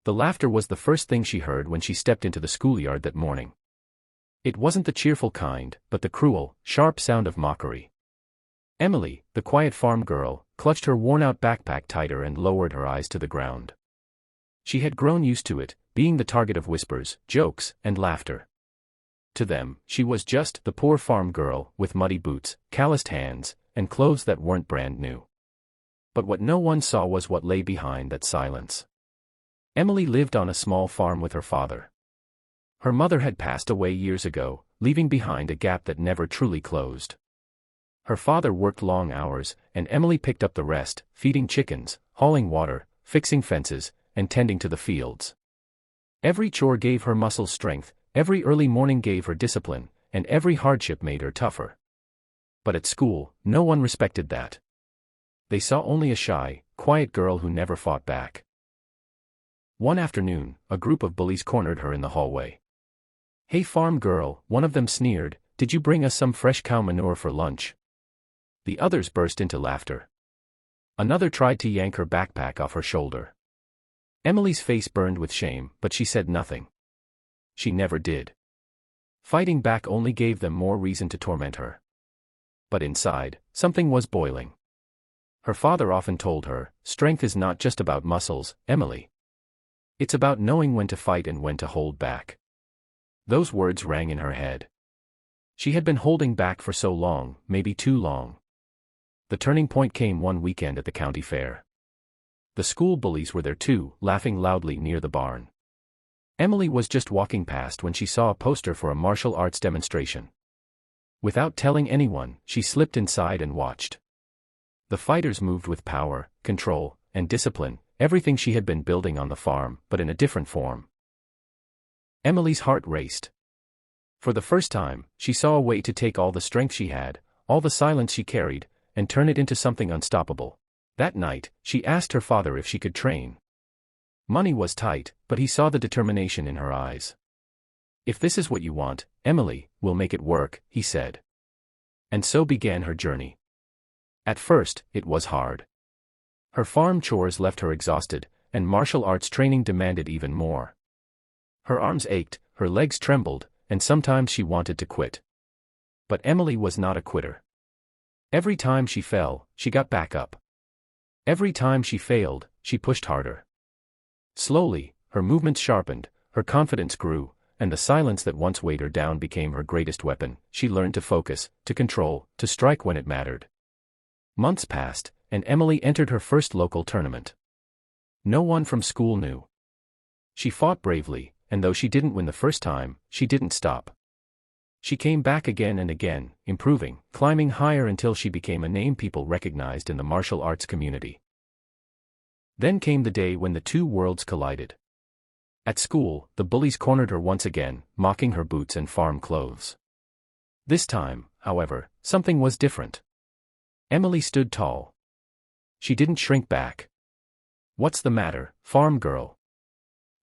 The laughter was the first thing she heard when she stepped into the schoolyard that morning. It wasn't the cheerful kind, but the cruel, sharp sound of mockery. Emily, the quiet farm girl, clutched her worn-out backpack tighter and lowered her eyes to the ground. She had grown used to it, being the target of whispers, jokes, and laughter. To them, she was just the poor farm girl, with muddy boots, calloused hands, and clothes that weren't brand new. But what no one saw was what lay behind that silence. Emily lived on a small farm with her father. Her mother had passed away years ago, leaving behind a gap that never truly closed. Her father worked long hours, and Emily picked up the rest, feeding chickens, hauling water, fixing fences, and tending to the fields. Every chore gave her muscle strength, every early morning gave her discipline, and every hardship made her tougher. But at school, no one respected that. They saw only a shy, quiet girl who never fought back. One afternoon, a group of bullies cornered her in the hallway. "Hey farm girl," one of them sneered, "did you bring us some fresh cow manure for lunch?" The others burst into laughter. Another tried to yank her backpack off her shoulder. Emily's face burned with shame, but she said nothing. She never did. Fighting back only gave them more reason to torment her. But inside, something was boiling. Her father often told her, "Strength is not just about muscles, Emily. It's about knowing when to fight and when to hold back." Those words rang in her head. She had been holding back for so long, maybe too long. The turning point came one weekend at the county fair. The school bullies were there too, laughing loudly near the barn. Emily was just walking past when she saw a poster for a martial arts demonstration. Without telling anyone, she slipped inside and watched. The fighters moved with power, control, and discipline, everything she had been building on the farm, but in a different form. Emily's heart raced. For the first time, she saw a way to take all the strength she had, all the silence she carried, and turn it into something unstoppable. That night, she asked her father if she could train. Money was tight, but he saw the determination in her eyes. "If this is what you want, Emily, we'll make it work," he said. And so began her journey. At first, it was hard. Her farm chores left her exhausted, and martial arts training demanded even more. Her arms ached, her legs trembled, and sometimes she wanted to quit. But Emily was not a quitter. Every time she fell, she got back up. Every time she failed, she pushed harder. Slowly, her movements sharpened, her confidence grew, and the silence that once weighed her down became her greatest weapon. She learned to focus, to control, to strike when it mattered. Months passed, and Emily entered her first local tournament. No one from school knew. She fought bravely, and though she didn't win the first time, she didn't stop. She came back again and again, improving, climbing higher until she became a name people recognized in the martial arts community. Then came the day when the two worlds collided. At school, the bullies cornered her once again, mocking her boots and farm clothes. This time, however, something was different. Emily stood tall. She didn't shrink back. "What's the matter, farm girl?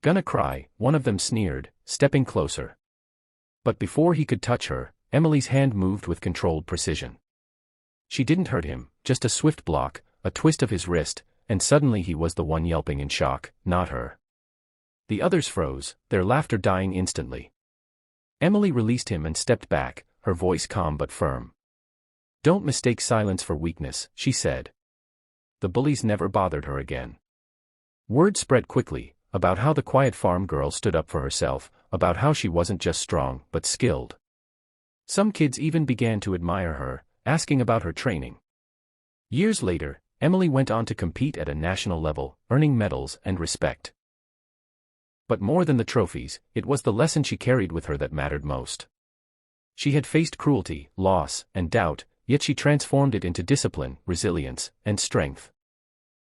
Gonna cry?" one of them sneered, stepping closer. But before he could touch her, Emily's hand moved with controlled precision. She didn't hurt him, just a swift block, a twist of his wrist, and suddenly he was the one yelping in shock, not her. The others froze, their laughter dying instantly. Emily released him and stepped back, her voice calm but firm. "Don't mistake silence for weakness," she said. The bullies never bothered her again. Word spread quickly, about how the quiet farm girl stood up for herself, about how she wasn't just strong, but skilled. Some kids even began to admire her, asking about her training. Years later, Emily went on to compete at a national level, earning medals and respect. But more than the trophies, it was the lesson she carried with her that mattered most. She had faced cruelty, loss, and doubt, yet she transformed it into discipline, resilience, and strength.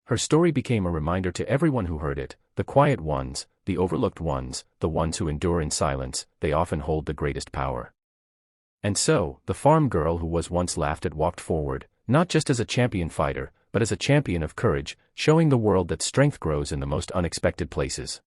Her story became a reminder to everyone who heard it, the quiet ones, the overlooked ones, the ones who endure in silence, they often hold the greatest power. And so, the farm girl who was once laughed at walked forward, not just as a champion fighter, but as a champion of courage, showing the world that strength grows in the most unexpected places.